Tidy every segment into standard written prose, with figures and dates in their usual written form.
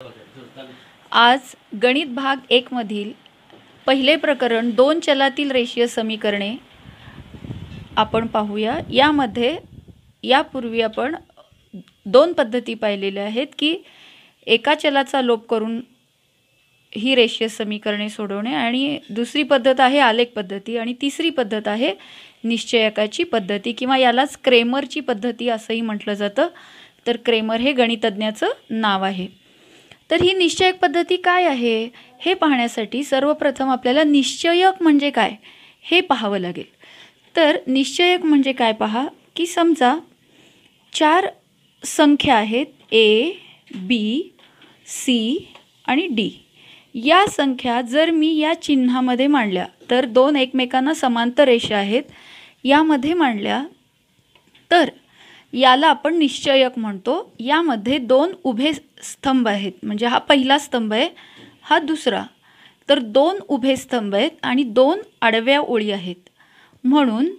आज गणित भाग 1 मधील पहिले प्रकरण दोन चलातील रेषीय समीकरणे आपण पाहूया। यामध्ये यापूर्वी आपण दोन पद्धती पाहिलेल्या आहेत की एका चलाचा लोप करून ही रेषीय समीकरणे सोडवणे, आणि दुसरी पद्धत आहे आलेख पद्धती, आणि तिसरी पद्धत आहे निश्चयकाची पद्धती किंवा यालाच क्रेमरची पद्धती असंही म्हटलं जातं। तर क्रेमर हे गणितज्ञाचं नाव आहे। तर ही निश्चयक पद्धती काय आहे हे पाहण्यासाठी सर्वप्रथम आपल्याला निश्चयक म्हणजे काय हे पाहावं लागेल। तर निश्चयक म्हणजे काय पहा की समजा चार संख्या आहेत A, B, C आणि D। या संख्या जर मी या चिन्हामध्ये मांडल्या तर दोन एकमेकांना समांतर रेषा आहेत यामध्ये मांडल्या तर याला आपण निश्चयक म्हणतो। यामध्ये दोन उभे स्तंभ आहेत, म्हणजे हा पहिला स्तंभ आहे, हा दुसरा, तर दोन उभे स्तंभ आहेत आणि दोन आडव्या ओळी आहेत, म्हणून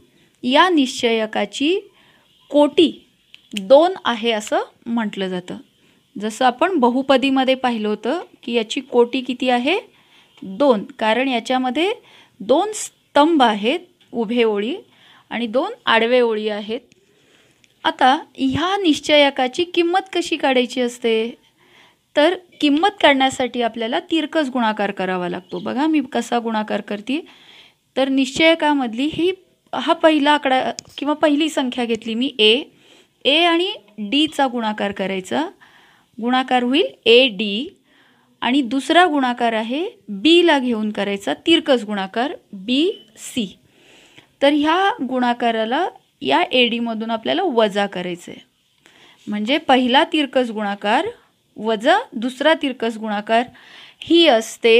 या निश्चयकाची कोटी 2 आहे असं म्हटलं जातं। जसं आपण बहुपदीमध्ये पाहिलं होतं की याची कोटी किती आहे 2, कारण याच्यामध्ये दोन स्तंभ आहेत उभे ओळी आणि दोन आडवे ओळी आहेत। आता ह्या निश्चयकाची किंमत कशी काढायची असते, तर किंमत काढण्यासाठी आपल्याला तिरकस गुणाकार करावा लागतो। बघा मी कसा गुणाकार करते, तर निश्चयकामधली हा पहिला आकडा किंवा पहिली संख्या घेतली मी A आणि D चा गुणाकार करायचा, गुणाकार होईल AD, आणि दुसरा गुणाकार आहे B ला घेऊन करायचा तिरकस गुणाकार BC। तर ह्या गुणाकाराला या AD मधून आपल्याला वजा करायचे, म्हणजे पहिला तिरकस गुणाकार वजा दुसरा तिरकस गुणाकार ही असते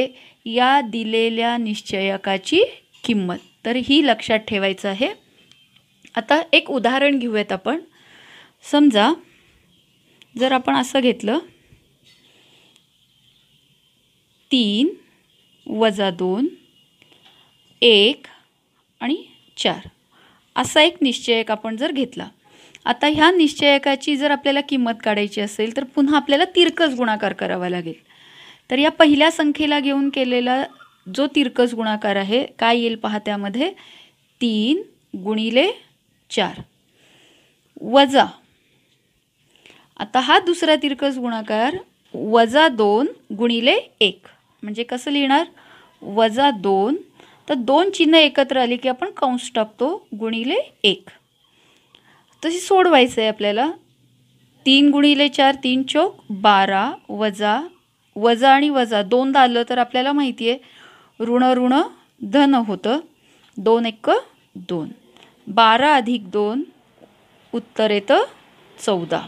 या दिलेल्या निश्चयकाची किंमत। तर ही लक्षात ठेवायचं आहे। आता एक उदाहरण घेऊयात आपण। समजा जर आपण असं घेतलं 3 - 2 1 आणि 4 असा एक निश्चयक आपण जर घेतला। आता ह्या निश्चयकाची जर आपल्याला किंमत काढायची असेल तर पुन्हा आपल्याला तिरकस गुणाकार करावा लागेल। तर या पहिल्या संख्येला घेऊन केलेला जो तिरकस गुणाकार आहे काय येईल पहा, त्यामध्ये 3 × 4 वजा, आता हा दुसरा तिरकस गुणाकार -2 × 1, म्हणजे कसं लिहिणार -2, तर दोन चिन्ह एकत्र आली की आपण कंस टाकतो × 1। तशी सोडवायचं आहे आपल्याला। 3 × 4 3 चौक 12, वजा वजा आणि वजा दोनदा आलं तर आपल्याला माहिती आहे ऋण ऋण धन होतं, 2 × 1 = 2, 12 + 2 उत्तर येतं 14।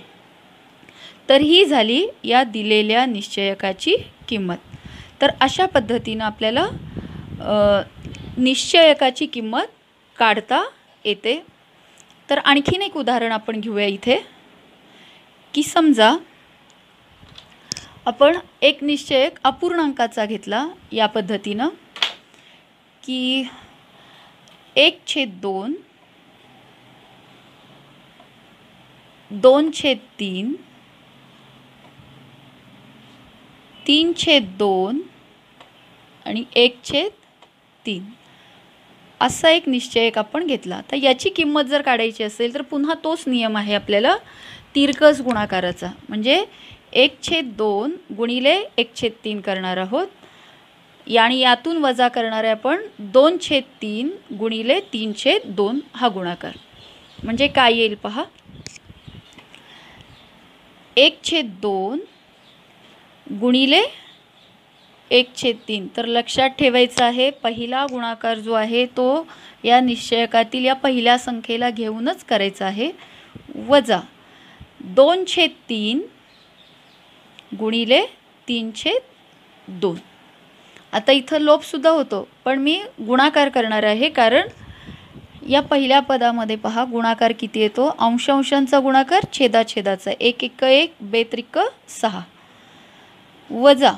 तर ही झाली या दिलेल्या निश्चयकाची किंमत। तर अशा पद्धतीने आपल्याला निश्चयकाची किंमत काढता येते। तर आणखीन एक उदाहरण आपण घेऊया इथे की समजा आपण एक निश्चयक अपूर्णांकाचा घेतला या पद्धतीनं की 1/2 2/3 3/2 आणि 1/3 असा एक निश्चयक आपण घेतला। तर याची किंमत जर काढायची असेल तर पुन्हा तोच नियम आहे आपल्याला तिरकस गुणाकाराचा, म्हणजे 1/2 × 1/3 करणार आहोत, आणि यातून वजा करणार आहे आपण 2/3 × 3/2 हा गुणाकार, म्हणजे काय येईल पहा 1/2 × 1/3। तर लक्षात ठेवायचं आहे पहिला गुणाकार जो आहे तो या निश्चयकातील या पहिल्या संख्येला घेऊनच करायचा आहे, वजा 2/3 × 3/2। आता इथं लोप सुद्धा होतो, पण मी गुणाकार करणार आहे, कारण या पहिल्या पदामध्ये पहा गुणाकार किती येतो, अंश अंशांचा गुणाकार छेदाछेदाचा 1 × 1 2 × 6, वजा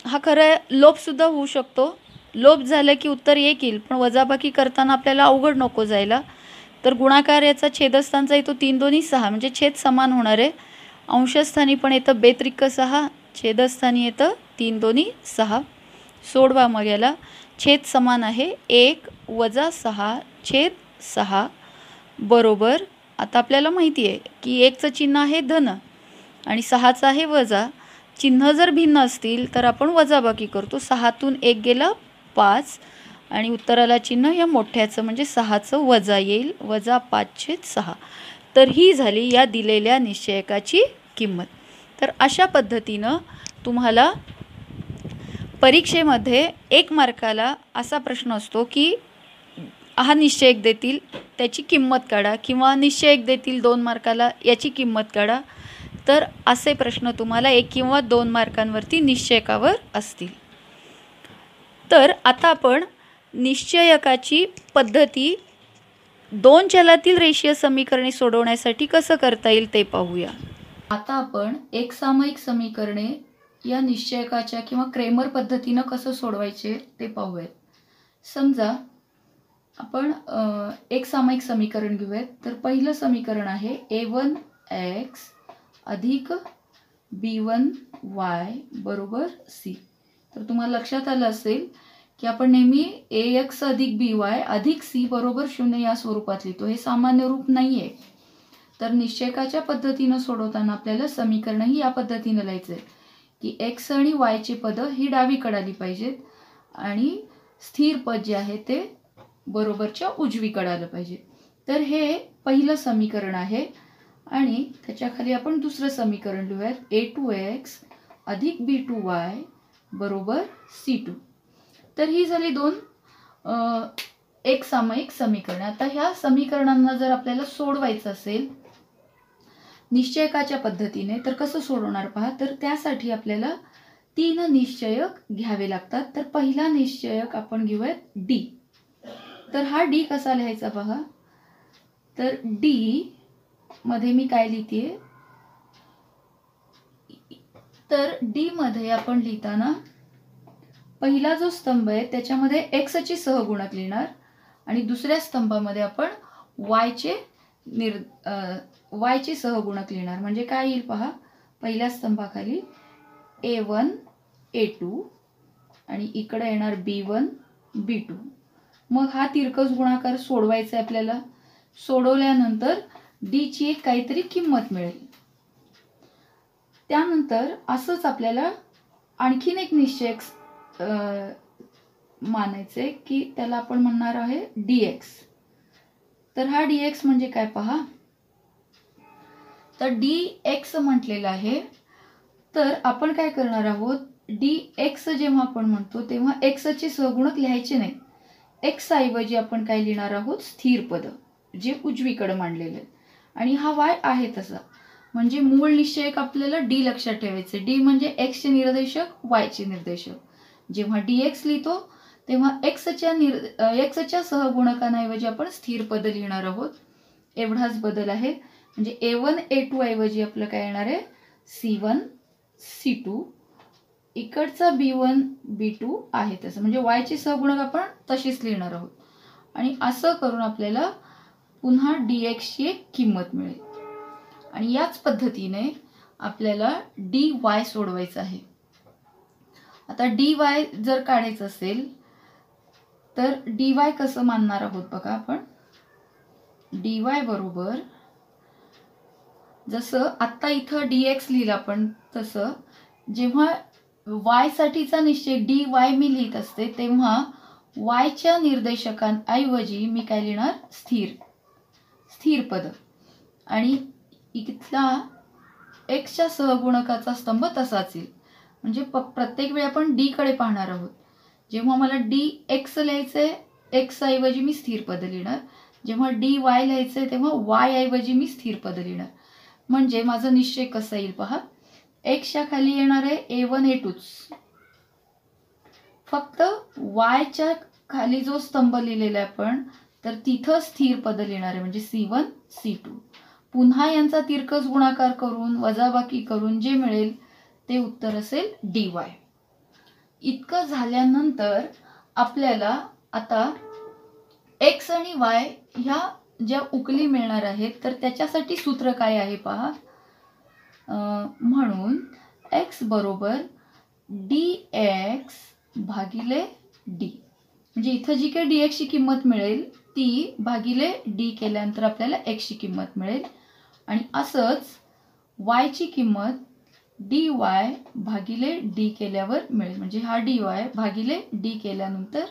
हा खरं लोप सुद्धा होऊ शकतो, लोप झालं की उत्तर 1 येईल, पण वजाबाकी करताना आपल्याला अवघड नको जायला, तर गुणाकार याचा छेदस्थानचा येतो 3 × 2 = 6, म्हणजे छेद समान होणार आहे। अंशस्थानी पण येतं 2 × 6 छेदस्थानी येतं 3 दोन्ही 6. सोडवा मग याला. छेद समान आहे 1 वजा 6 छेद 6 बरोबर. आता आपल्याला माहिती आहे की 1चं चिन्ह आहे धन आणि 6चं आहे वजा. चिन्ह जर भिन्न असतील तर आपण वजाबाकी करतो. 6तून 1 गेलं 5 आणि उत्तराला चिन्ह या मोठ्याचं म्हणजे 6चं वजा येईल. वजा 5/6. तर ही झाली या दिलेल्या निश्चयकाची किंमत. तर अशा पद्धतीनं तुम्हाला परीक्षेमध्ये 1 मार्काला असा प्रश्न असतो की हा निश्चयक देतील त्याची किंमत काढा किंवा निश्चयक देतील 2 मार्काला याची किंमत काढा. तर असे प्रश्न तुम्हाला 1 किंवा 2 मार्कांवरती निश्चयकावर असतील. तर आता आपण निश्चयकाची पद्धती 2 चलातील रेषीय समीकरणे सोडवण्यासाठी कसं करता येईल ते पाहूया. आता आपण एकसामायिक समीकरणे या निश्चयकाच्या किंवा क्रेमर पद्धतीनं कसं सोडवायचे ते पाहूयात. समजा आपण एक सामायिक समीकरण घेऊयात. तर पहिलं समीकरण आहे a1x अधिक b1y बरोबर c. तर तुम्हाला लक्षात आलं असेल की आपण नेहमी ax अधिक by अधिक c बरोबर 0 या स्वरूपात लिहितो. हे सामान्य रूप नाही आहे. तर निश्चयकाच्या पद्धतीनं सोडवताना आपल्याला समीकरणही या पद्धतीनं लिहायचं आहे की x आणि y ची पदं ही डावीकडे आली पाहिजेत आणि स्थिर पद जे आहे ते बरोबरच्या उजवीकडे आलं पाहिजे. तर हे पहिलं समीकरण आहे आणि त्याच्याखाली आपण दुसरं समीकरण लिहूयात a2x अधिक b2y बरोबर c2. तर ही झाली 2 एकसामायिक समीकरणे. आता ह्या समीकरणांना जर आपल्याला सोडवायचं असेल निश्चयकाच्या पद्धतीने तर कसं सोडवणार पहा. तर त्यासाठी आपल्याला 3 निश्चयक घ्यावे लागतात. तर पहिला निश्चयक आपण घेऊयात d. तर हा d कसा लिहायचा पहा. तर d मध्ये मी काय लिहितेय तर d मध्ये आपण लिहिताना पहिला जो स्तंभ आहे त्याच्यामध्ये x चे सहगुणक लिहिणार आणि दुसऱ्या स्तंभामध्ये आपण y चे सहगुणक लिहिणार. म्हणजे काय येईल पहा. पहिल्या स्तंभाखाली a1 a2 आणि इकडे येणार b1 b2. मग हा तिरकस गुणाकार सोडवायचा आहे आपल्याला. सोडवल्यानंतर d ची एक काहीतरी किंमत मिळेल. त्यानंतर असंच आपल्याला आणखीन एक निश्चयक मानायचे की त्याला आपण म्हणणार आहे dx. तर हा dx म्हणजे काय पहा. तर dx म्हटलेलं आहे. तर आपण काय करणार आहोत dx जेव्हा आपण म्हणतो तेव्हा x चे सहगुणक लिहायचे नाही. x ऐवजी आपण काय लिहिणार आहोत स्थिर पद जे उजवीकडे मांडलेले आणि हा y आहे तसा. म्हणजे मूळ निश्चयक आपल्याला d लक्षात ठेवायचे. d म्हणजे x चे निर्देशक y चे निर्देशक. जेव्हा dx लिहितो तेव्हा x च्या सहगुणकांऐवजी आपण स्थिर पद लिहिणार आहोत. एवढाच बदल आहे. म्हणजे a1 a2 ऐवजी आपलं काय येणार आहे c1 c2. इकडचा b1 b2 आहे तसं. म्हणजे y चे सहगुणक आपण तशीच लिहिणार आहोत आणि असं करून आपल्याला पुन्हा dx ची एक किंमत मिळेल. आणि याच पद्धतीने आपल्याला dy सोडवायचं आहे. आता dy जर काढायचं असेल तर dy कसं मानणार आहोत बघा आपण. dy बरोबर जसं आता इथं dx लिहिलं आपण तसं जेव्हा y साठीचा निश्चय dy मी लिहित असते तेव्हा y च्या निर्देशकांऐवजी मी काय लिहिणार स्थिर पद आणि इथला x च्या सहगुणकाचा स्तंभ तसाच येईल. म्हणजे प्रत्येक वेळी आपण d कडे पाहणार आहोत. जेव्हा मला dx लिहायचंय x ऐवजी मी स्थिर पद लिहिणार. जेव्हा dy लिहायचंय तेव्हा y ऐवजी मी स्थिर पद लिहिणार. म्हणजे माझा निश्चय कसा येईल पहा. x च्या खाली येणार आहे a1 a2. फक्त y च्या खाली जो स्तंभ लिहिलेला आहे आपण तर तिथं स्थिर पद लिहिणार आहे म्हणजे c1 c2. पुन्हा यांचा तिरकस गुणाकार करून वजाबाकी करून जे मिळेल ते उत्तर असेल dy. इतकं झाल्यानंतर आपल्याला आता x आणि y ह्या ज्या उकली मिळणार आहेत तर त्याच्यासाठी सूत्र काय आहे पहा. म्हणून x बरोबर dx भागिले d. म्हणजे इथं जी काही dx ची किंमत मिळेल ती भागिले d केल्यानंतर आपल्याला x ची किंमत मिळेल. आणि असंच y ची किंमत dy भागिले d केल्यावर मिळेल. म्हणजे हा dy भागिले d केल्यानंतर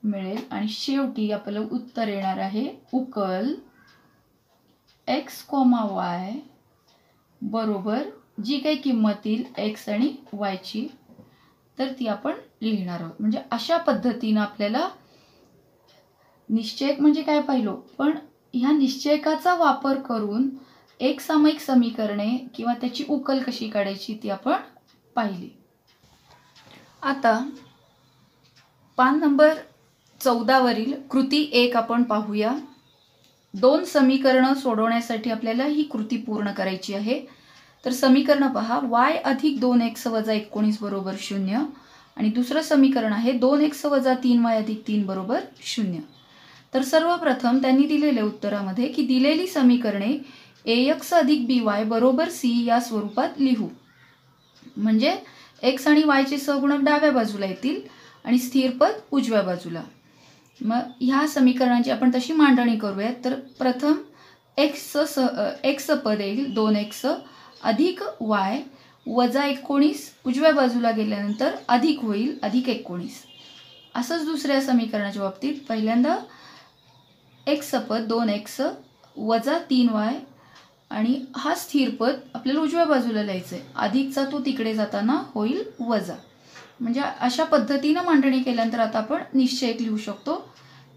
मिळेल. आणि शेवटी आपलं उत्तर येणार आहे उकल x, y बरोबर जी काही किंमत येईल x आणि y ची तर ती आपण लिहिणार आहोत. म्हणजे अशा पद्धतीने आपल्याला निश्चयक म्हणजे काय पाहिलं, पण ह्या निश्चयकाचा वापर करून एक सामायिक समीकरणे किंवा त्याची उकल कशी काढायची ती आपण पाहिली. आता पान नंबर 14 वरील कृती 1 आपण पाहूया. दोन समीकरणं सोडवण्यासाठी आपल्याला ही कृती पूर्ण करायची आहे. तर समीकरण पहा, y अधिक 2x वजा 19 बरोबर 0 आणि दुसरं समीकरण आहे 2x वजा 3y अधिक 3 बरोबर 0. तर सर्वप्रथम त्यांनी दिलेल्या उत्तरामध्ये की दिलेली समीकरणे ax अधिक by बरोबर c या स्वरूपात लिहू. म्हणजे x आणि y चे सहगुणक डाव्या बाजूला येतील आणि स्थिर पद उजव्या बाजूला. मग ह्या समीकरणाची आपण तशी मांडणी करूया. तर प्रथम x पद येईल 2x अधिक y वजा 19 उजव्या बाजूला गेल्यानंतर अधिक होईल अधिक 19. असंच दुसऱ्या समीकरणाच्या बाबतीत पहिल्यांदा x पद 2x वजा 3y आणि हा स्थिर पद आपल्याला उजव्या बाजूला लिहायचं आहे. अधिकचा तो तिकडे जाताना होईल वजा. म्हणजे अशा पद्धतीने मांडणी केल्यानंतर आता आपण निश्चयक लिहू शकतो.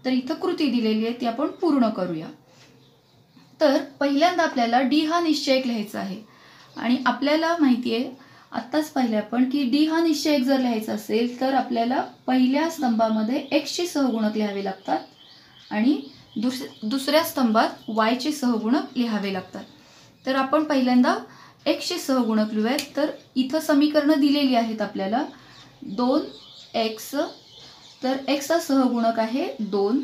तर इथं कृती दिलेली आहे ती आपण पूर्ण करूया. तर पहिल्यांदा आपल्याला d हा निश्चयक लिहायचा आहे. आणि आपल्याला माहिती आहे आत्ताच पाहिलं आपण की d हा निश्चयक जर लिहायचा असेल तर आपल्याला पहिल्या स्तंभामध्ये x चे सहगुणक लिहावे लागतात आणि दुसऱ्या स्तंभात y चे सहगुणक लिहावे लागतात. तर आपण पहिल्यांदा x चे सहगुणक लिहूयात. तर इथं समीकरणं दिलेली आहेत आपल्याला 2x. तर x चा सहगुणक आहे 2.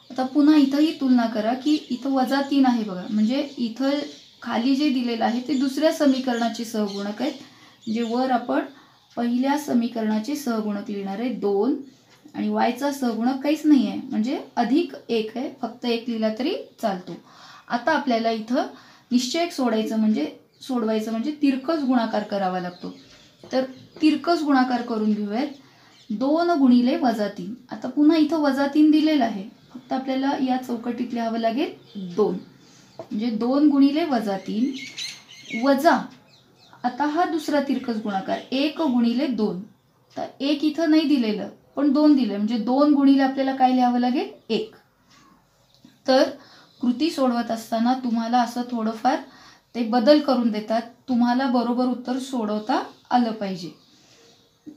आता पुन्हा इथंही तुलना करा की इथं वजा 3 आहे बघा. म्हणजे इथं खाली जे दिलेलं आहे ते दुसऱ्या समीकरणाचे सहगुणक आहेत. म्हणजे वर आपण पहिल्या समीकरणाचे सहगुणक लिहिणार आहे 2 आणि y चा सहगुणक काहीच नाही आहे म्हणजे अधिक 1 आहे. फक्त 1 लिहिला तरी चालतो. आता आपल्याला इथं निश्चयक सोडवायचं म्हणजे तिरकस गुणाकार करावा लागतो. तर तिरकस गुणाकार करून घेऊयात. 2 गुणिले वजा 3. आता पुन्हा इथं वजा 3 दिलेलं आहे. फक्त आपल्याला या चौकटीत लिहावं लागेल 2. म्हणजे 2 गुणिले वजा 3 वजा आता हा दुसरा तिरकस गुणाकार 1 गुणिले 2. तर 1 इथं नाही दिलेलं पण 2 दिलं म्हणजे 2 गुणिले आपल्याला काय लिहावं लागेल 1. तर कृती सोडवत असताना तुम्हाला असं थोडंफार ते बदल करून देतात. तुम्हाला बरोबर उत्तर सोडवता आलं पाहिजे.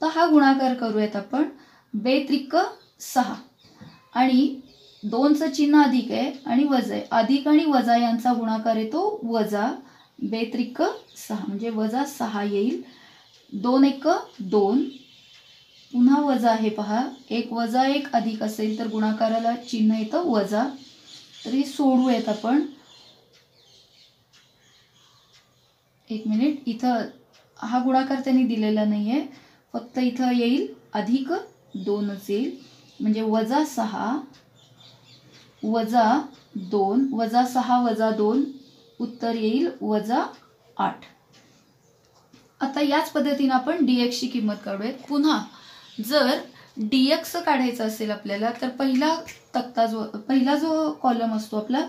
तर हा गुणाकार करूयात आपण. 2 त्रिक 6 आणि 2चं चिन्ह अधिक आहे आणि वजा आहे. अधिक आणि वजा यांचा गुणाकार येतो वजा 2 त्रिक 6 म्हणजे वजा 6 येईल. 2 1 2 पुन्हा वजा आहे पहा. 1 वजा 1 अधिक असेल तर गुणाकाराला चिन्ह येतं वजा. तर हे सोडूयात आपण. एक मिनिट. इथं हा गुणाकार त्यांनी दिलेला नाहीये. फक्त इथं येईल अधिक 2च येईल. म्हणजे वजा 6 वजा 2 वजा 6 वजा 2 उत्तर येईल वजा 8. आता याच पद्धतीने आपण dx ची किंमत काढूयात. पुन्हा जर dx काढायचं असेल आपल्याला तर पहिला जो कॉलम असतो आपला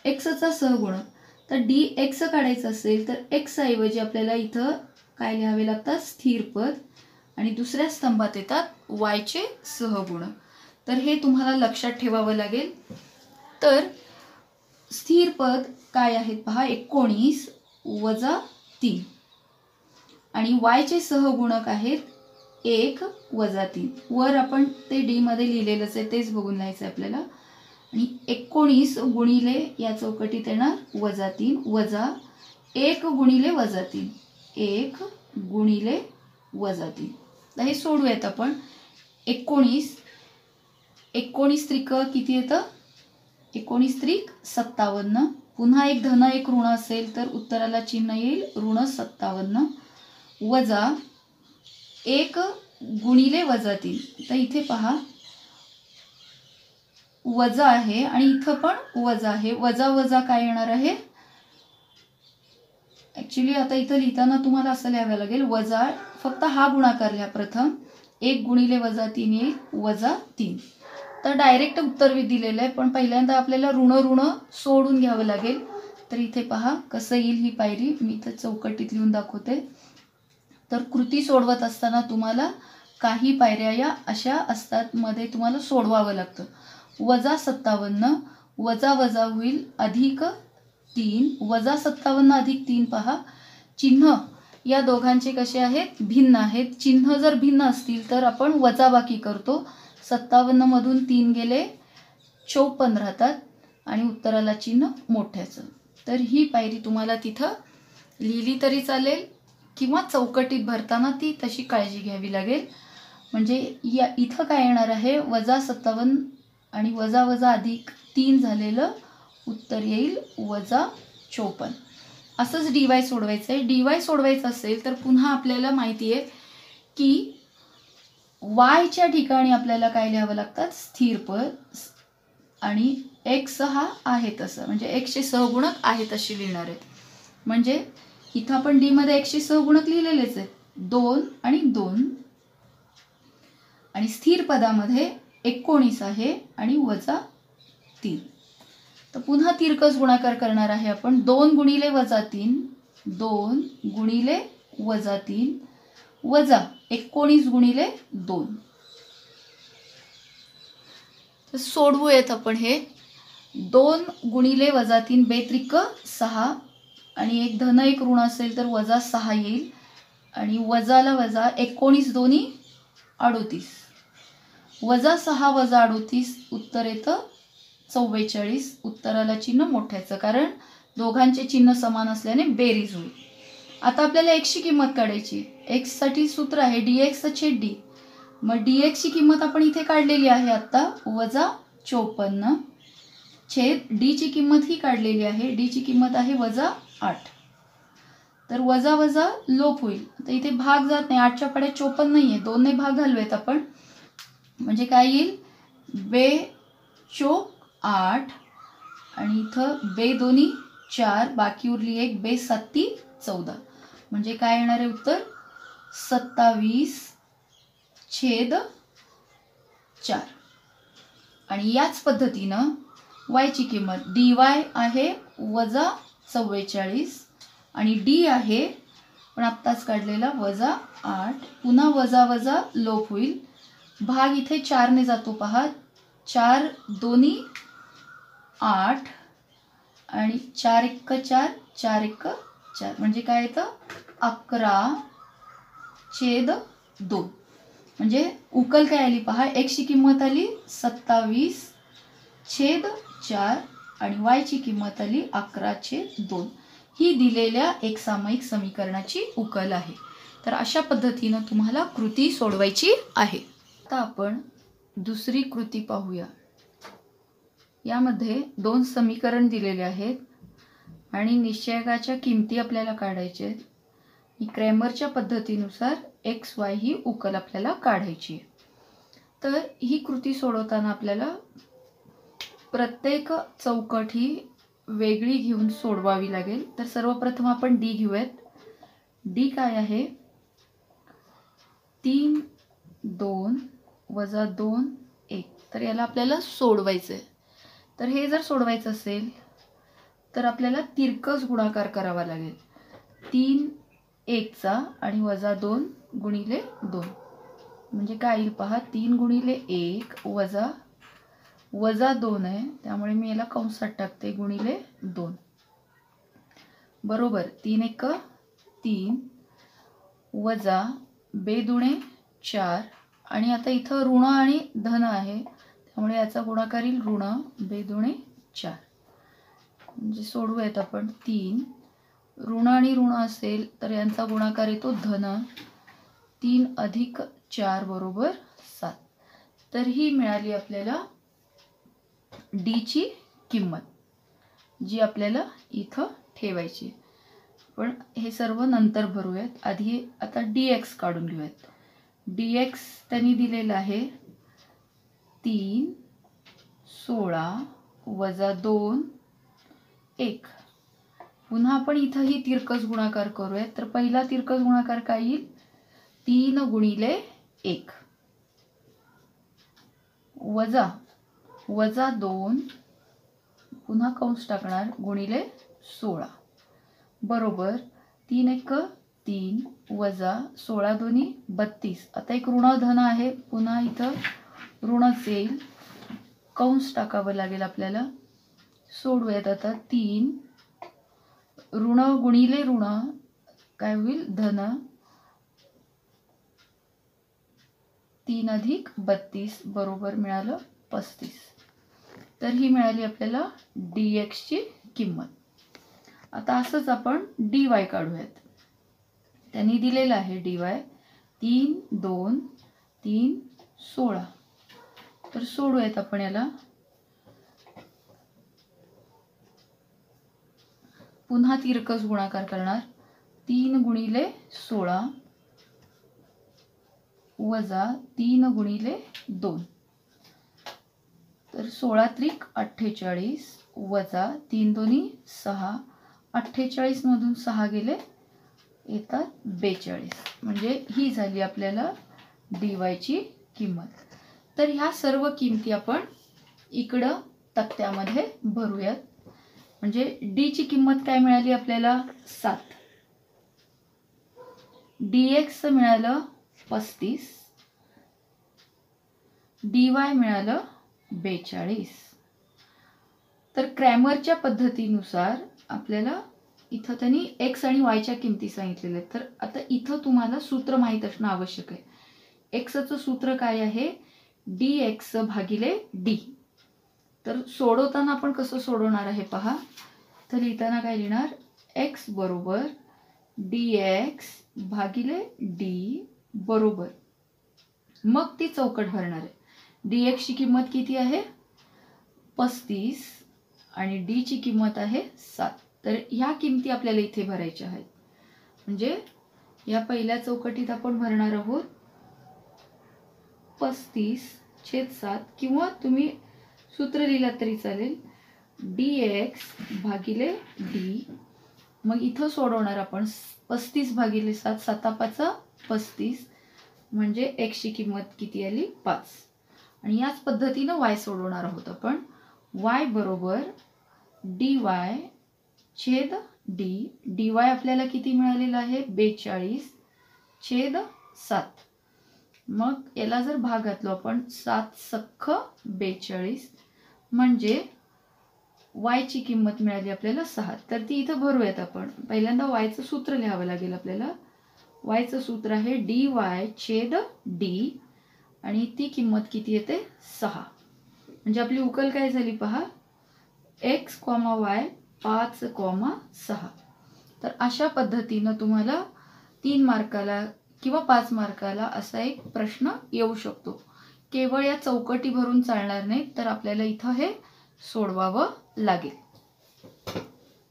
x चा सहगुणक. तर dx काढायचं असेल तर x ऐवजी आपल्याला इथं काय लिहावे लागतात स्थिर पद आणि दुसऱ्या स्तंभात येतात y चे सहगुणक. तर हे तुम्हाला लक्षात ठेवावं लागेल. तर स्थिर पद काय आहेत पहा 19 वजा 3 आणि y चे सहगुणक आहेत 1 वजा 3. वर आपण ते d मध्ये लिहिलेलंच आहे तेच बघून लिहायचं आपल्याला. आणि 19 गुणिले या चौकटीत येणार वजा 3 वजा 1 गुणिले वजा 3 1 गुणिले वजा 3. तर हे सोडूयात आपण. 19 त्रिक किती येतं 19 त्रिक 57. पुन्हा एक धन एक ऋण असेल तर उत्तराला चिन्ह येईल ऋण 57 वजा 1 गुणिले वजा 3. तर इथे पहा वजा आहे आणि इथं पण वजा आहे. वजा वजा काय येणार आहे, ॲक्च्युली आता इथं लिहिताना तुम्हाला असं लिहावं लागेल, वजा फक्त हा गुणाकार लिहा प्रथम. 1 गुणिले वजा 3 येईल वजा 3. तर डायरेक्ट उत्तर दिलेलं आहे, पण पहिल्यांदा आपल्याला ऋण सोडून घ्यावं लागेल. तर इथे पहा कसं येईल ही पायरी, मी इथं चौकटीत लिहून दाखवते. तर कृती सोडवत असताना तुम्हाला काही पायऱ्या या अशा असतात, मध्ये तुम्हाला सोडवावं लागतं. वजा 57 वजा वजा होईल अधिक 3, वजा 57 अधिक 3. पहा चिन्ह या दोघांचे कसे आहेत, भिन्न आहेत. चिन्ह जर भिन्न असतील तर आपण वजाबाकी करतो. 57 मधून 3 गेले 54 राहतात आणि उत्तराला चिन्ह मोठ्याचं. तर ही पायरी तुम्हाला तिथं लिहिली तरी चालेल किंवा चौकटीत भरताना ती तशी काळजी घ्यावी लागेल. म्हणजे या इथं काय येणार आहे, वजा 57 आणि वजा वजा अधिक 3 झालेलं उत्तर येईल वजा 54. असंच डी वाय सोडवायचं आहे. डी वाय सोडवायचं असेल तर पुन्हा आपल्याला माहिती आहे की वायच्या ठिकाणी आपल्याला काय लिहावं लागतात, स्थिर पद, आणि एक्स हा आहे तसं, म्हणजे एक्सचे सहगुणक आहे तशी लिहिणार आहेत. म्हणजे इथं आपण डी मध्ये एक्सचे सहगुणक लिहिलेलेच आहेत, 2 आणि 2, आणि स्थिर पदामध्ये 19 आहे आणि वजा 3. तर पुन्हा तिरकस गुणाकार करणार आहे आपण. 2 गुणिले वजा 3, 2 गुणिले वजा 3 वजा 19 गुणिले 2. तर सोडवूयात आपण हे. 2 गुणिले वजा 3 बेत्रिक 6 आणि एक धन एक ऋण असेल तर वजा 6 येईल आणि वजाला वजा 19 दोन्ही 38, वजा 6 वजा 38 उत्तर येतं 44. उत्तराला चिन्ह मोठ्याचं, कारण दोघांचे चिन्ह समान असल्याने बेरीज होईल. आता आपल्याला एक्सची किंमत काढायची. एक्ससाठी सूत्र आहे dx छेद d. मग dx ची किंमत आपण इथे काढलेली आहे आता, वजा 54 छेद d ची किंमत ही काढलेली आहे. d ची किंमत आहे वजा 8. तर वजा वजा लोप होईल. तर इथे भाग जात नाही, 8च्या पाड्यात 54 नाहीये, 2 ने भाग घालूयात आपण. म्हणजे काय येईल, बे चोक 8 आणि इथं बे दोन्ही 4, बाकी उरली 1, बे 7 14. म्हणजे काय येणार आहे उत्तर 27 छेद 4. आणि याच पद्धतीनं y ची किंमत dy आहे वजा 44 आणि d आहे पण आत्ताच काढलेला वजा 8. पुन्हा वजा वजा लोप होईल. भाग इथे 4 ने जातो पहा, 4 दोन्ही 8 आणि 4 1 4, 4 1 4, म्हणजे काय येतं 11 छेद 2. म्हणजे उकल काय आली पहा, x ची किंमत आली 27 छेद 4 आणि y ची किंमत आली 11 छेद 2. ही दिलेल्या एक सामायिक समीकरणाची उकल आहे. तर अशा पद्धतीनं तुम्हाला कृती सोडवायची आहे. आता आपण दुसरी कृती पाहूया. यामध्ये 2 समीकरण दिलेले आहेत आणि निश्चयकाच्या किमती आपल्याला काढायच्या आहेत. क्रॅमरच्या पद्धतीनुसार एक्स वाय ही उकल आपल्याला काढायची आहे. तर ही कृती सोडवताना आपल्याला प्रत्येक चौकट ही वेगळी घेऊन सोडवावी लागेल. तर सर्वप्रथम आपण डी घेऊयात. डी काय आहे, 3 2 वजा 2 1. तर याला आपल्याला सोडवायचं आहे. तर हे जर सोडवायचं असेल तर आपल्याला तिरकस गुणाकार करावा लागेल. 3 1 चा आणि वजा 2 गुणिले 2. म्हणजे काय येईल पहा, 3 गुणिले 1 वजा वजा 2 आहे, त्यामुळे मी याला कंसात टाकते, गुणिले 2 बरोबर 3 1 3 वजा बे दुणे 4. आणि आता इथं ऋण आणि धन आहे, त्यामुळे याचा गुणाकार येईल ऋण बे दुणे 4. म्हणजे सोडवूयात आपण. 3 ऋण आणि ऋण असेल तर यांचा गुणाकार येतो धन, 3 अधिक 4 बरोबर 7. तर ही मिळाली आपल्याला डी ची किंमत, जी आपल्याला इथं ठेवायची. पण हे सर्व नंतर भरूयात. आधी आता dx काढून घेऊयात. dx त्यांनी दिलेलं आहे 3 16 वजा 2 1. पुन्हा आपण इथंही तिरकस गुणाकार करूयात. तर पहिला तिरकस गुणाकार काय येईल? 3 गुणिले 1 वजा 2 पुन्हा कंस टाकणार गुणिले 16 बरोबर 3 1 3 वजा 16 दोन्ही 32. आता एक ऋण धन आहे, पुन्हा इथं ऋणच येईल, कंस टाकावं लागेल आपल्याला. सोडूयात आता. 3 ऋण गुणिले ऋण काय होईल? धन 3 अधिक 32 बरोबर मिळालं 35. तर ही मिळाली आपल्याला dx ची किंमत. आता असंच आपण dy काढूयात. त्यांनी दिलेलं आहे dy 3 2 3 16. तर सोडूयात आपण याला. पुन्हा तिरकस गुणाकार करणार. 3 गुणिले 16 वजा 3 गुणिले 2. तर 16 त्रिक 48 वजा 3 दोन्ही 6. 48 मधून 6 गेले येतात 42. म्हणजे ही झाली आपल्याला dy ची किंमत. तर ह्या सर्व किमती आपण इकडं तक्त्यामध्ये भरूयात. म्हणजे d ची किंमत काय मिळाली आपल्याला? 7. dx मिळालं 35. dy मिळालं 42. तर क्रॅमरच्या पद्धतीनुसार आपल्याला इथं त्यांनी x आणि y च्या किमती सांगितलेल्या आहेत. तर आता इथं तुम्हाला सूत्र माहीत असणं आवश्यक आहे. x चं सूत्र काय आहे? dx भागिले d. तर सोडवताना आपण कसं सोडवणार आहे पहा. तर लिहिताना काय लिहिणार? x बरोबर dx भागिले d बरोबर, मग ती चौकट भरणार आहे. dx ची किंमत किती आहे? 35 आणि d ची किंमत आहे 7. तर ह्या किमती आपल्याला इथे भरायच्या आहेत. म्हणजे या पहिल्या चौकटीत आपण भरणार आहोत 35/7 किंवा तुम्ही सूत्र लिहिलं तरी चालेल. dx भागिले d. मग इथं सोडवणार आपण 35/7 7 35 म्हणजे x ची किंमत किती आली? 5. आणि याच पद्धतीनं y सोडवणार आहोत आपण. y बरोबर dy छेद d. dy आपल्याला किती मिळालेलं आहे? 42/7. मग याला जर भाग घातलो आपण 7 सख्ख 42 म्हणजे y ची किंमत मिळाली आपल्याला 6. तर ती इथं भरूयात आपण. पहिल्यांदा y चं सूत्र लिहावं लागेल आपल्याला. y चं सूत्र आहे dy छेद d आणि ती किंमत किती येते? 6. म्हणजे आपली उकल काय झाली पहा. x, y 5,6. तर अशा पद्धतीनं तुम्हाला 3 मार्काला किंवा 5 मार्काला असा एक प्रश्न येऊ शकतो. केवळ या चौकटी भरून चालणार नाही, तर आपल्याला इथं हे सोडवावं लागेल.